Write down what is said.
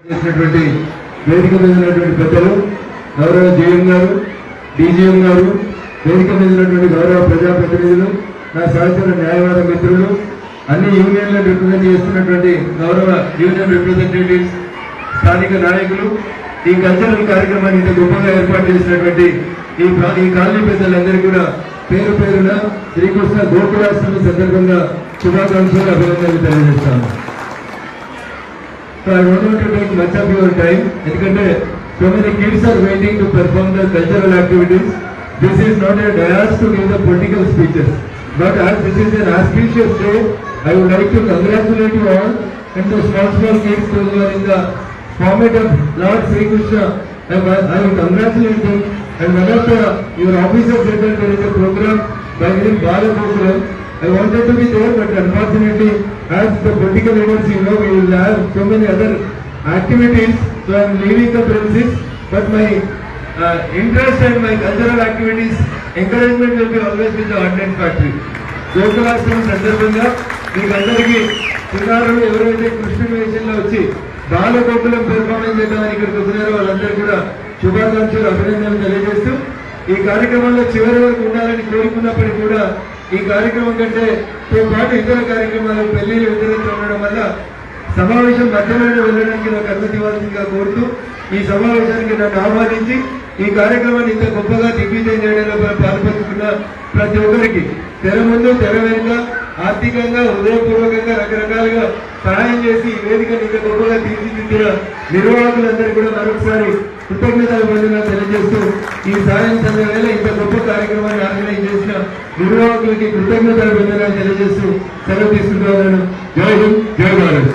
చేసినటువంటి వేదిక మీద ఉన్నటువంటి పెద్దలు గౌరవ జేఎం గారు, డీజీఎం గారు, వేదిక మీద ఉన్నటువంటి గౌరవ ప్రజాప్రతినిధులు, నా సహచర న్యాయవాద మిత్రులు, అన్ని యూనియన్లను రిప్రజెంట్ చేస్తున్నటువంటి గౌరవ యూనియన్ రిప్రజెంటేటివ్స్, స్థానిక నాయకులు, ఈ కల్చరల్ కార్యక్రమాన్ని ఇంత గొప్పగా ఏర్పాటు చేసినటువంటి ఈ కాలనీ పెద్దలందరికీ కూడా పేరు పేరున శ్రీకృష్ణ గోకులాష్టమి సందర్భంగా శుభాకాంక్షలు, అభినందనలు తెలియజేస్తాను. So I don't want to take much of your time, ఎందుకంటే so many kids are waiting to perform the cultural activities. This is not a dais to give the political speeches, but as this is an auspicious day, I would like to congratulate you all and the small kids who are in the format of Lord Sri Krishna. I will congratulate them, and one of your officers said that there is a program by the Bala Gokulam. I wanted to be there, but unfortunately, as the political leaders, you know, we will have so many other activities, so I am leaving the premises. But my interest and my cultural activities, encouragement will be always with the Ordnance Factory. Gokulashtami సందర్భంగా మీకు అందరికీ చిన్నారులు ఎవరైతే కృష్ణ వేషంలో వచ్చి Balagokulam performance చేద్దామని ఇక్కడికి వచ్చినారో వాళ్ళందరూ కూడా శుభాకాంక్షలు, అభినందనలు తెలియజేస్తూ ఈ కార్యక్రమంలో చివరి వరకు ఉండాలని కోరుకున్నప్పటికీ కూడా ఈ కార్యక్రమం కంటే పాటు ఇతర కార్యక్రమాలు పెళ్లిళ్ళు వ్యతిరేకంగా ఉండడం వల్ల సమావేశం మధ్యలోనే వెళ్ళడానికి నాకు అనుమతి ఇవ్వాల్సిందిగా కోరుతూ ఈ సమావేశానికి నన్ను ఆహ్వానించి ఈ కార్యక్రమాన్ని ఇంత గొప్పగా దిగ్విజయం చేయడంలో పాల్పంచుకున్న ప్రతి ఒక్కరికి తెర ముందు తెర వెనుక ఆర్థికంగా హృదయపూర్వకంగా రకరకాలుగా సహాయం చేసి ఈ వేదికను ఇంత గొప్పగా తీర్చిదిద్దిన నిర్వాహకులందరికీ కూడా మరొకసారి కృతజ్ఞతలు తెలియజేస్తూ ఈ సాయంత్రం వేళ ఇంత గొప్ప కార్యక్రమాన్ని ఆర్గనైజ్ చేసిన నిర్వాహకులకి కృతజ్ఞతలు తెలియజేస్తూ సెలవు తీసుకుంటున్నాను. జై హింద్, జై భారత్.